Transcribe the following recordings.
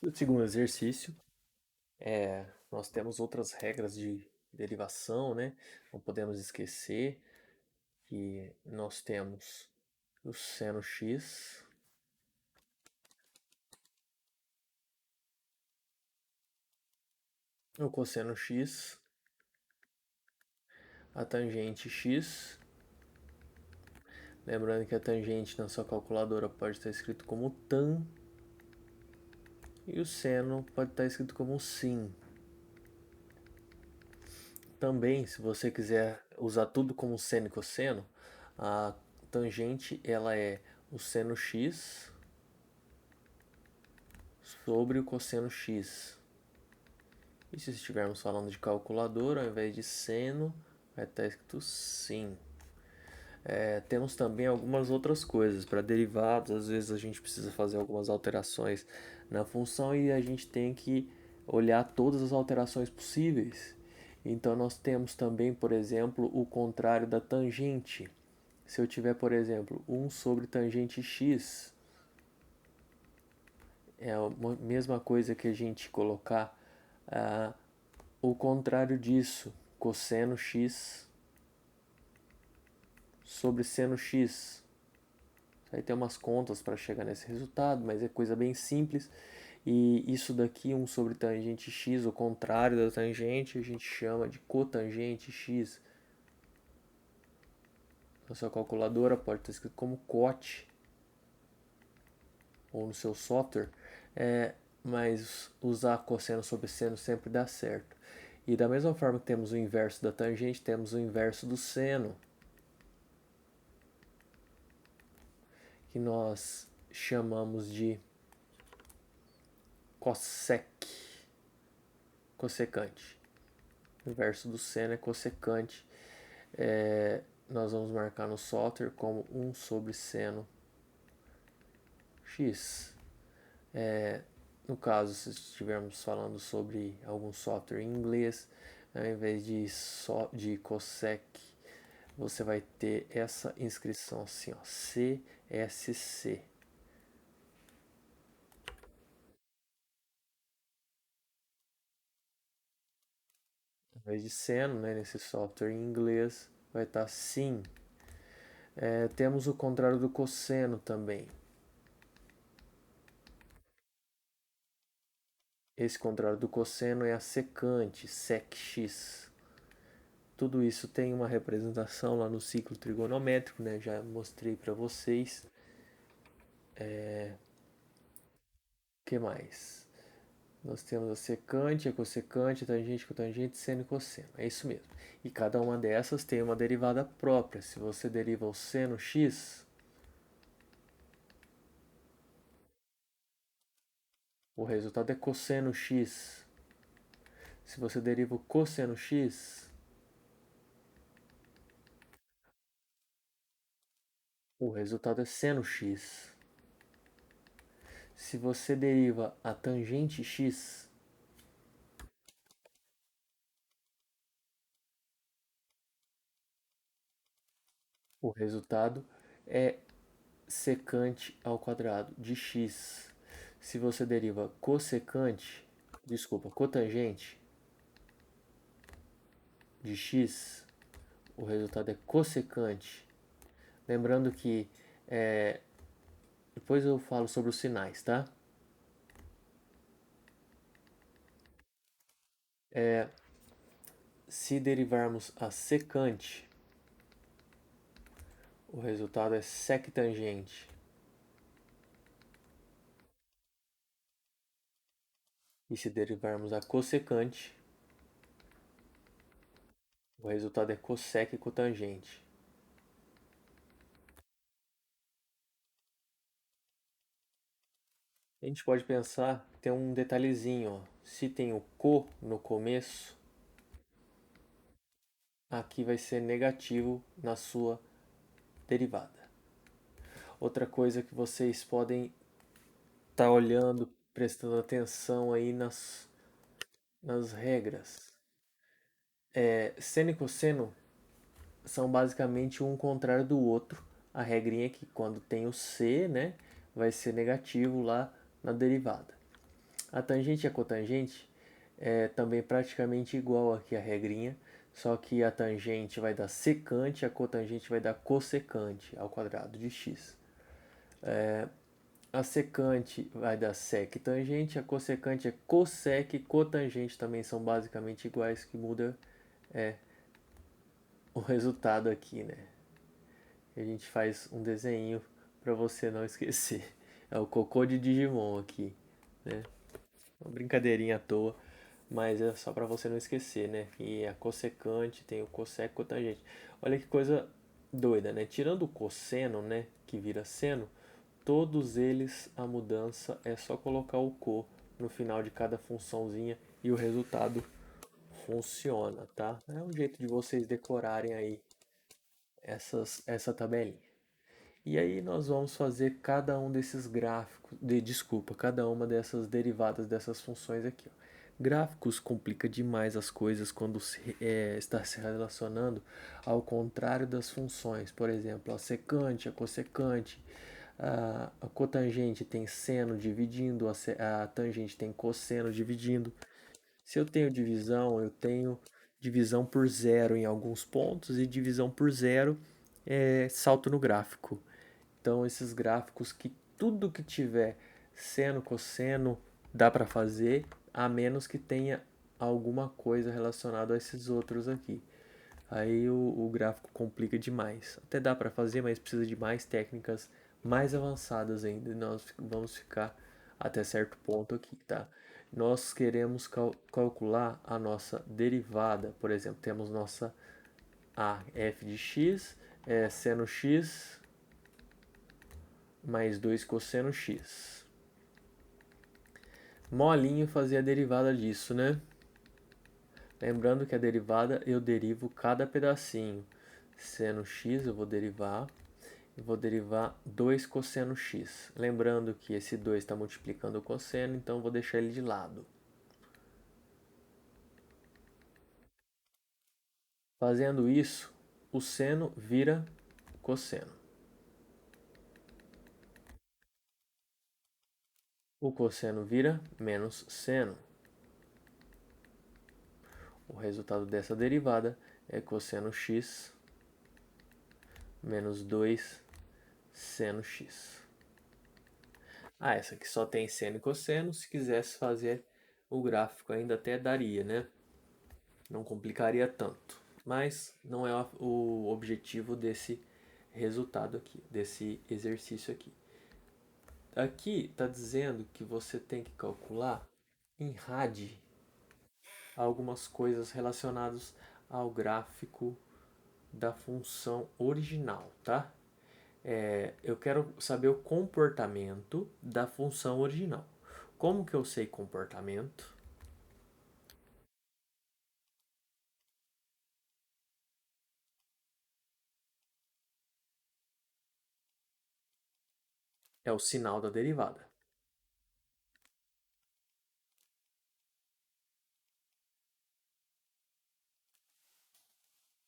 No segundo exercício, nós temos outras regras de derivação, né? Não podemos esquecer que nós temos o seno x, o cosseno x, a tangente x. Lembrando que a tangente na sua calculadora pode estar escrito como tan e o seno pode estar escrito como sin. Também, se você quiser usar tudo como seno e cosseno, a tangente ela é o seno x sobre o cosseno x. E se estivermos falando de calculadora, ao invés de seno, vai estar escrito sin. Temos também algumas outras coisas para derivados. Às vezes a gente precisa fazer algumas alterações na função e a gente tem que olhar todas as alterações possíveis. Então nós temos também, por exemplo, o contrário da tangente. Se eu tiver, por exemplo, 1 sobre tangente x, é a mesma coisa que a gente colocar o contrário disso, cosseno x sobre seno x. Aí tem umas contas para chegar nesse resultado, mas é coisa bem simples. E isso daqui, 1 sobre tangente x, o contrário da tangente, a gente chama de cotangente x. Na sua calculadora pode estar escrito como cot, ou no seu software, mas usar cosseno sobre seno sempre dá certo. E da mesma forma que temos o inverso da tangente, temos o inverso do seno, que nós chamamos de cossec, cossecante. O inverso do seno é cossecante. Nós vamos marcar no software como 1 sobre seno x. No caso, se estivermos falando sobre algum software em inglês, ao invés de cossec, você vai ter essa inscrição assim, ó, CSC. Ao invés de seno, né, nesse software em inglês, vai estar sin. Temos o contrário do cosseno também. Esse contrário do cosseno é a secante, sec(x). Tudo isso tem uma representação lá no ciclo trigonométrico, né? Já mostrei para vocês. Que mais? Nós temos a secante, a cossecante, a tangente, cotangente, seno e cosseno. É isso mesmo. E cada uma dessas tem uma derivada própria. Se você deriva o seno x, o resultado é cosseno x. Se você deriva o cosseno x, o resultado é seno x. Se você deriva a tangente x, o resultado é secante ao quadrado de x. Se você deriva cotangente de x, o resultado é cossecante. Lembrando que depois eu falo sobre os sinais, tá? Se derivarmos a secante, o resultado é sectangente. E se derivarmos a cossecante, o resultado é cossec cotangente. A gente pode pensar, tem um detalhezinho, ó. Se tem o co no começo, aqui vai ser negativo na sua derivada. Outra coisa que vocês podem estar olhando, prestando atenção aí nas regras. Seno e cosseno são basicamente um contrário do outro. A regrinha é que quando tem o C, né, vai ser negativo lá na derivada. A tangente e a cotangente é também praticamente igual aqui a regrinha, só que a tangente vai dar secante, a cotangente vai dar cossecante ao quadrado de x. A secante vai dar sec tangente, a cossecante é cossec, cotangente também são basicamente iguais, que muda é o resultado aqui, né? A gente faz um desenho para você não esquecer. É o cocô de Digimon aqui, né? Uma brincadeirinha à toa, mas é só para você não esquecer, né? E a cossecante tem o cossec cotangente. Olha que coisa doida, né? Tirando o cosseno, né, que vira seno, todos eles a mudança é só colocar o co no final de cada funçãozinha e o resultado funciona, tá? É um jeito de vocês decorarem aí essa tabelinha. E aí nós vamos fazer cada um desses gráficos, desculpa, cada uma dessas derivadas dessas funções aqui. Ó. Gráficos complica demais as coisas quando está se relacionando ao contrário das funções. Por exemplo, a secante, a cossecante, a cotangente tem seno dividindo, a tangente tem cosseno dividindo. Se eu tenho divisão, eu tenho divisão por zero em alguns pontos e divisão por zero salto no gráfico. Então, esses gráficos que tudo que tiver seno, cosseno, dá para fazer, a menos que tenha alguma coisa relacionada a esses outros aqui. Aí o gráfico complica demais. Até dá para fazer, mas precisa de mais técnicas mais avançadas ainda. Nós vamos ficar até certo ponto aqui, tá? Nós queremos calcular a nossa derivada. Por exemplo, temos nossa a f de x é seno x mais 2 cosseno x. Molinho fazer a derivada disso, né? Lembrando que a derivada eu derivo cada pedacinho. Seno x eu vou derivar 2 cosseno x. Lembrando que esse 2 está multiplicando o cosseno, então eu vou deixar ele de lado. Fazendo isso, o seno vira cosseno. O cosseno vira menos seno. O resultado dessa derivada é cosseno x menos 2 seno x. Ah, essa aqui só tem seno e cosseno. Se quisesse fazer o gráfico ainda até daria, né? Não complicaria tanto. Mas não é o objetivo desse resultado aqui, desse exercício aqui. Aqui está dizendo que você tem que calcular em RAD algumas coisas relacionadas ao gráfico da função original, tá? Eu quero saber o comportamento da função original. Como que eu sei comportamento? É o sinal da derivada.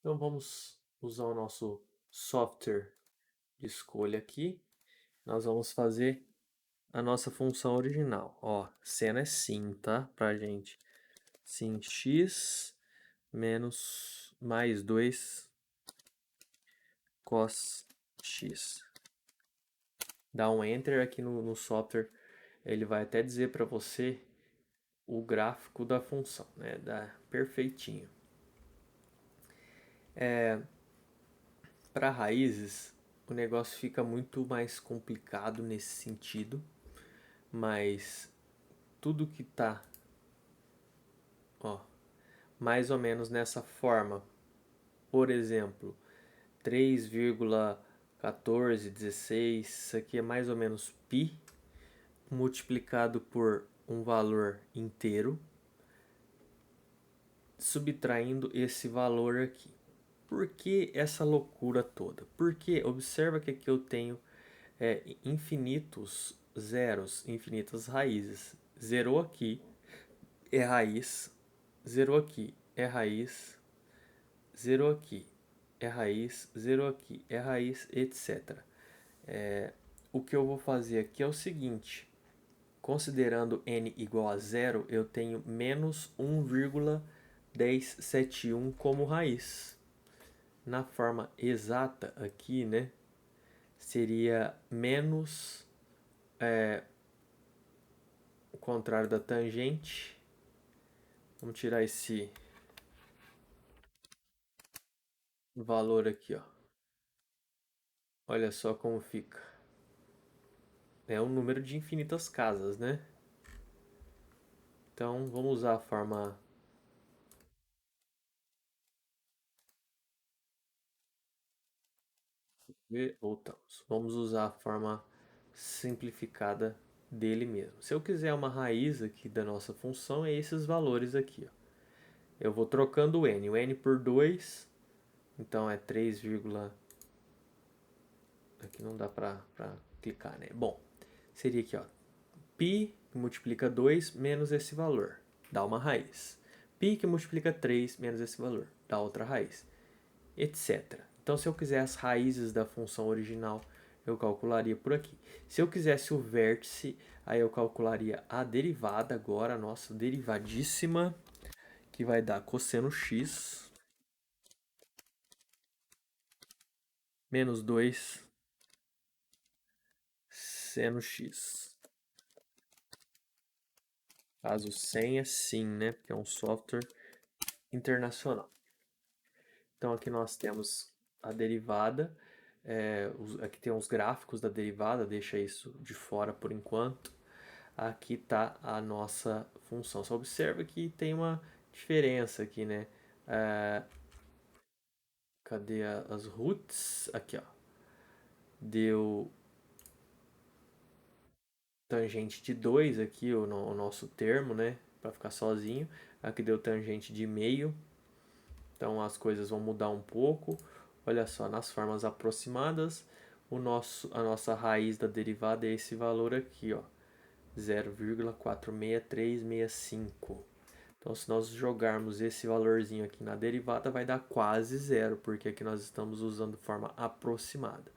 Então vamos usar o nosso software de escolha aqui. Nós vamos fazer a nossa função original. Ó, seno é sim, tá? Pra gente. Sim x menos mais 2 cos x. Dá um enter aqui no software. Ele vai até dizer para você o gráfico da função, né? Dá perfeitinho. Para raízes, o negócio fica muito mais complicado nesse sentido, mas tudo que tá, ó, mais ou menos nessa forma, por exemplo, 3,1416, isso aqui é mais ou menos π multiplicado por um valor inteiro, subtraindo esse valor aqui. Por que essa loucura toda? Porque observa que aqui eu tenho infinitos zeros, infinitas raízes. Zerou aqui é raiz, zerou aqui é raiz, zerou aqui é raiz, zerou aqui é raiz, etc. O que eu vou fazer aqui é o seguinte: considerando n igual a zero, eu tenho menos 1,1071 como raiz. Na forma exata aqui, né, seria menos o contrário da tangente. Vamos tirar esse valor aqui, ó. Olha só como fica. É um número de infinitas casas, né? Então vamos usar a forma. Voltamos. Vamos usar a forma simplificada dele mesmo. Se eu quiser uma raiz aqui da nossa função, é esses valores aqui, ó. Eu vou trocando o n por 2, então é 3, aqui não dá pra clicar, né? Bom, seria aqui, ó. Π que multiplica 2 menos esse valor, dá uma raiz. Π que multiplica 3 menos esse valor, dá outra raiz, etc. Então, se eu quiser as raízes da função original, eu calcularia por aqui. Se eu quisesse o vértice, aí eu calcularia a derivada agora, a nossa derivadíssima, que vai dar cosseno x menos 2 seno x. Caso sem é sim, né? Porque é um software internacional. Então aqui nós temos a derivada. Aqui tem os gráficos da derivada, deixa isso de fora por enquanto. Aqui está a nossa função. Só observa que tem uma diferença aqui, né? Cadê as roots? Aqui, ó. Deu tangente de 2 aqui, o nosso termo, né? Para ficar sozinho. Aqui deu tangente de meio. Então as coisas vão mudar um pouco. Olha só, nas formas aproximadas, a nossa raiz da derivada é esse valor aqui, ó. 0,46365. Então, se nós jogarmos esse valorzinho aqui na derivada, vai dar quase zero, porque aqui nós estamos usando forma aproximada.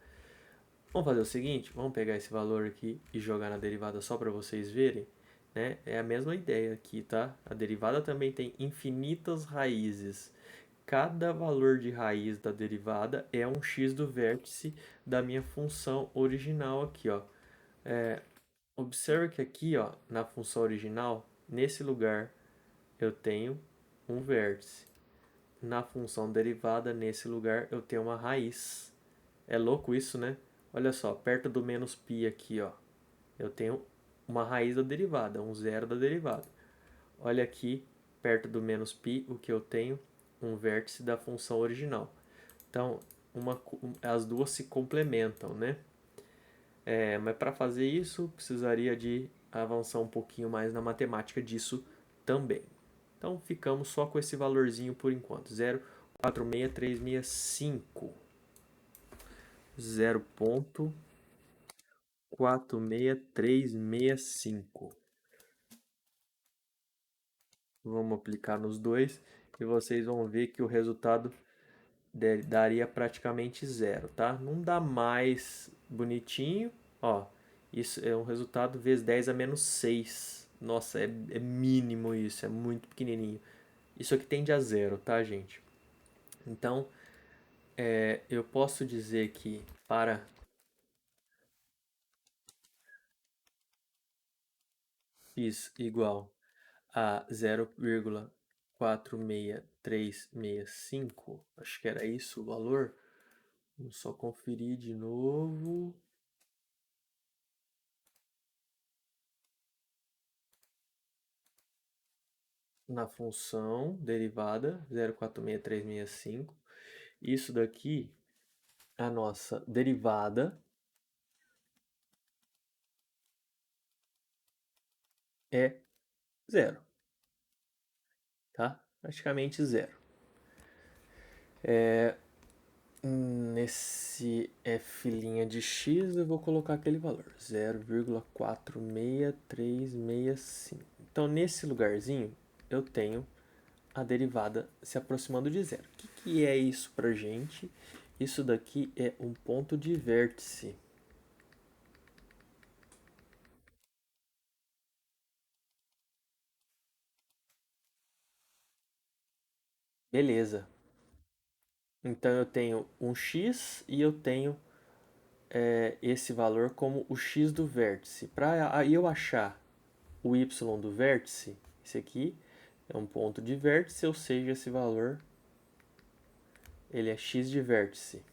Vamos fazer o seguinte, vamos pegar esse valor aqui e jogar na derivada só para vocês verem, né? É a mesma ideia aqui, tá? A derivada também tem infinitas raízes. Cada valor de raiz da derivada é um x do vértice da minha função original aqui, ó. Observe que aqui, ó, na função original, nesse lugar, eu tenho um vértice. Na função derivada, nesse lugar, eu tenho uma raiz. É louco isso, né? Olha só, perto do menos π aqui, ó, eu tenho uma raiz da derivada, um zero da derivada. Olha aqui, perto do menos π, o que eu tenho? Um vértice da função original. Então, as duas se complementam, né? Mas para fazer isso, precisaria de avançar um pouquinho mais na matemática disso também. Então, ficamos só com esse valorzinho por enquanto, 0,46365. 0,46365. Vamos aplicar nos dois e vocês vão ver que o resultado daria praticamente zero, tá? Não dá mais bonitinho, ó. Isso é um resultado vezes 10 a menos 6. Nossa, é mínimo isso, é muito pequenininho. Isso aqui tende a zero, tá, gente? Então, eu posso dizer que para x igual a 0,46365, acho que era isso o valor. Vamos só conferir de novo. Na função derivada 0,46365. Isso daqui, a nossa derivada é zero, tá? Praticamente zero. Nesse f' de x eu vou colocar aquele valor, 0,46365. Então, nesse lugarzinho, eu tenho a derivada se aproximando de zero. O que é isso pra gente? Isso daqui é um ponto de vértice. Beleza. Então eu tenho um x e eu tenho esse valor como o x do vértice. Para aí eu achar o y do vértice, esse aqui é um ponto de vértice, ou seja, esse valor ele é x de vértice.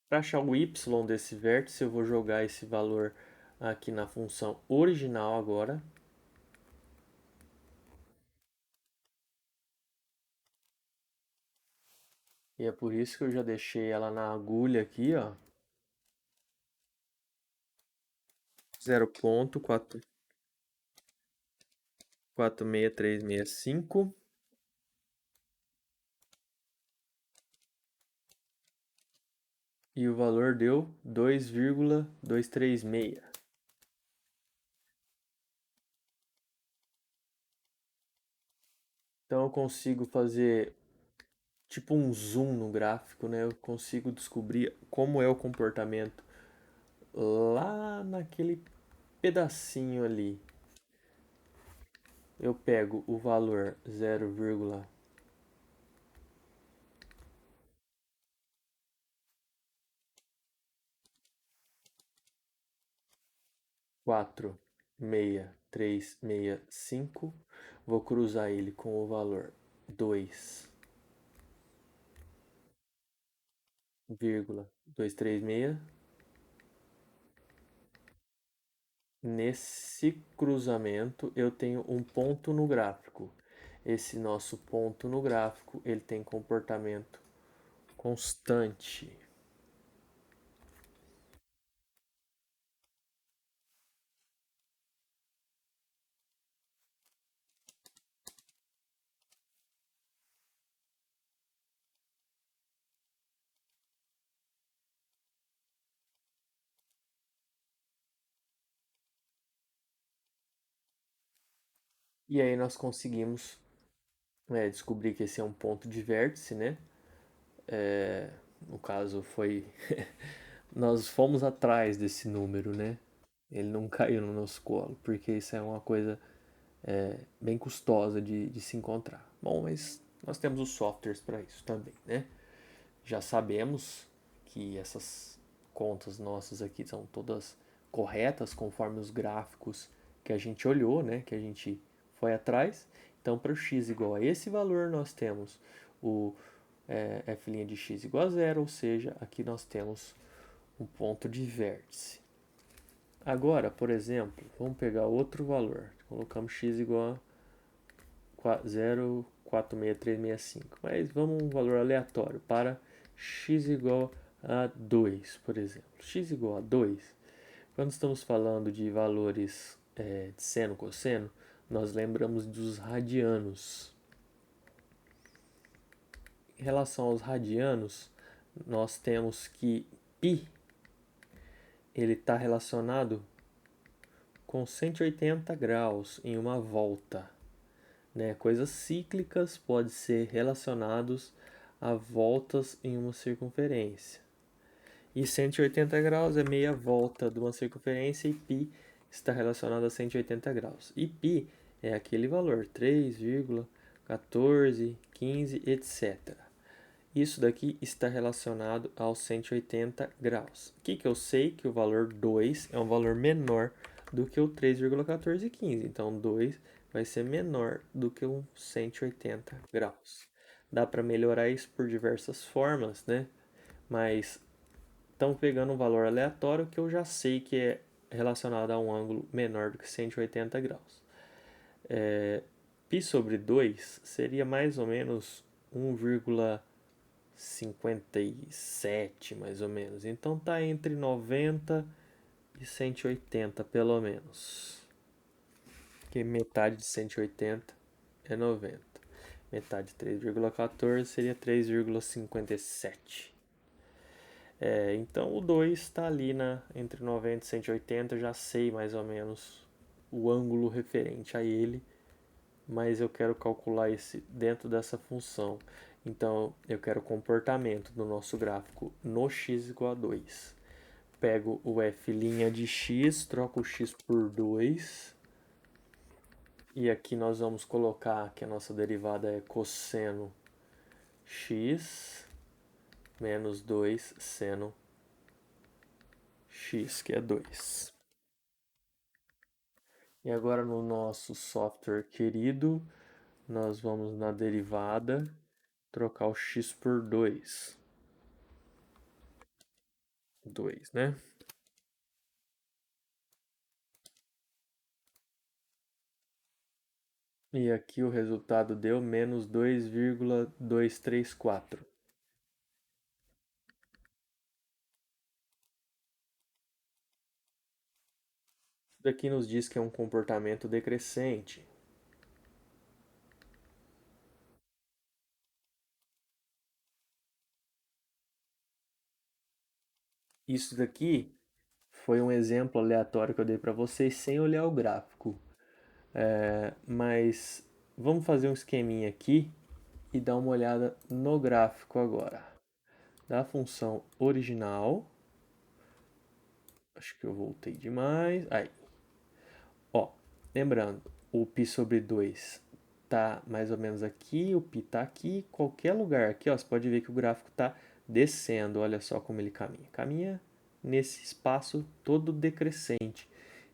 Para achar o y desse vértice, eu vou jogar esse valor aqui na função original agora. E é por isso que eu já deixei ela na agulha aqui, ó. 0.46365 e o valor deu 2,236. Então eu consigo fazer tipo um zoom no gráfico, né? Eu consigo descobrir como é o comportamento lá naquele pedacinho ali. Eu pego o valor 0,46365, vou cruzar ele com o valor 2,236. Nesse cruzamento eu tenho um ponto no gráfico. Esse nosso ponto no gráfico, ele tem comportamento constante. E aí nós conseguimos descobrir que esse é um ponto de vértice, né? No caso foi nós fomos atrás desse número, né? Ele não caiu no nosso colo, porque isso é uma coisa bem custosa de se encontrar. Bom, mas nós temos os softwares para isso também, né? Já sabemos que essas contas nossas aqui são todas corretas conforme os gráficos que a gente olhou, né? Que a gente foi atrás. Então, para o x igual a esse valor, nós temos o f' de x igual a zero, ou seja, aqui nós temos um ponto de vértice. Agora, por exemplo, vamos pegar outro valor. Colocamos x igual a 0,46365. Mas vamos um valor aleatório para x igual a 2, por exemplo. X igual a 2, quando estamos falando de valores de seno e cosseno, nós lembramos dos radianos. Em relação aos radianos, nós temos que π ele está relacionado com 180 graus em uma volta. Né? Coisas cíclicas podem ser relacionados a voltas em uma circunferência. E 180 graus é meia volta de uma circunferência e π está relacionado a 180 graus. E π é aquele valor, 3,1415, etc. Isso daqui está relacionado aos 180 graus. O que eu sei? Que o valor 2 é um valor menor do que o 3,1415. Então, 2 vai ser menor do que um 180 graus. Dá para melhorar isso por diversas formas, né? Mas estamos pegando um valor aleatório que eu já sei que é relacionado a um ângulo menor do que 180 graus. Π sobre 2 seria mais ou menos 1,57 mais ou menos. Então tá entre 90 e 180 pelo menos. Porque metade de 180 é 90. Metade de 3,14 seria 3,57. Então o 2 está ali entre 90 e 180. Eu já sei mais ou menos o ângulo referente a ele, mas eu quero calcular esse dentro dessa função. Então eu quero o comportamento do nosso gráfico no x igual a 2. Pego o f' de x, troco o x por 2 E aqui nós vamos colocar que a nossa derivada é cosseno x menos 2 seno x, que é 2. E agora no nosso software querido, nós vamos na derivada trocar o x por 2. 2, né? E aqui o resultado deu menos 2,234. Isso daqui nos diz que é um comportamento decrescente. Isso daqui foi um exemplo aleatório que eu dei para vocês sem olhar o gráfico. Mas vamos fazer um esqueminha aqui e dar uma olhada no gráfico agora. Da função original. Acho que eu voltei demais. Aí. Ó, lembrando, o π sobre 2 tá mais ou menos aqui, o π tá aqui, qualquer lugar aqui, ó, você pode ver que o gráfico tá descendo, olha só como ele caminha. Caminha nesse espaço todo decrescente.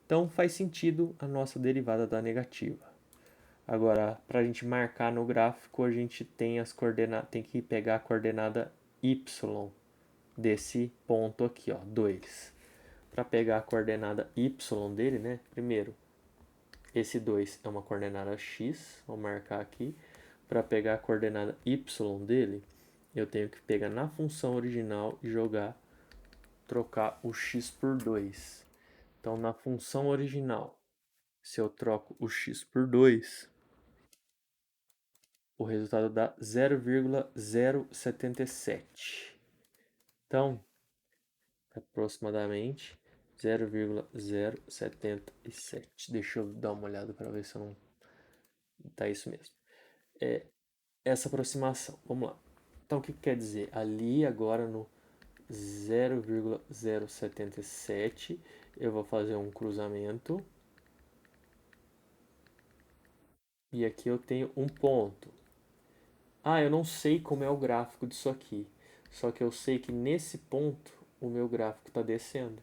Então faz sentido a nossa derivada da negativa. Agora, para a gente marcar no gráfico, a gente tem as coordenadas, tem que pegar a coordenada y desse ponto aqui, ó, 2. Para pegar a coordenada y dele, né? Primeiro, esse 2 é uma coordenada x, vou marcar aqui. Para pegar a coordenada y dele, eu tenho que pegar na função original e jogar, trocar o x por 2. Então, na função original, se eu troco o x por 2, o resultado dá 0,077. Então, aproximadamente 0,077. Deixa eu dar uma olhada para ver se eu não tá isso mesmo. É essa aproximação. Vamos lá. Então, o que quer dizer? Ali agora no 0,077 eu vou fazer um cruzamento e aqui eu tenho um ponto. Ah, eu não sei como é o gráfico disso aqui. Só que eu sei que nesse ponto o meu gráfico está descendo.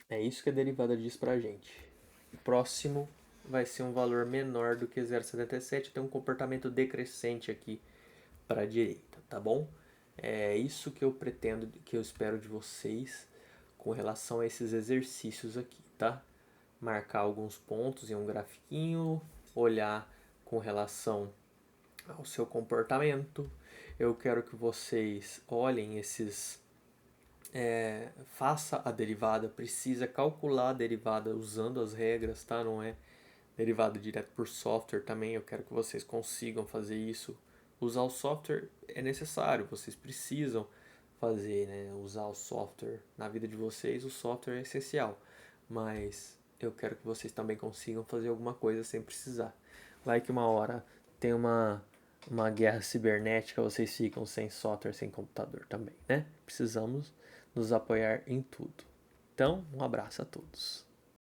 É isso que a derivada diz pra gente. O próximo vai ser um valor menor do que 0,77, tem um comportamento decrescente aqui para a direita, tá bom? É isso que eu pretendo, que eu espero de vocês com relação a esses exercícios aqui, tá? Marcar alguns pontos em um grafiquinho, olhar com relação ao seu comportamento. Eu quero que vocês olhem esses. Faça a derivada, precisa calcular a derivada usando as regras, tá? Não é derivada direto por software também. Eu quero que vocês consigam fazer isso. Usar o software é necessário, vocês precisam fazer, né? Usar o software na vida de vocês, o software é essencial. Mas eu quero que vocês também consigam fazer alguma coisa sem precisar. Vai que uma hora tem uma guerra cibernética, vocês ficam sem software, sem computador também, né? Precisamos nos apoiar em tudo. Então, um abraço a todos.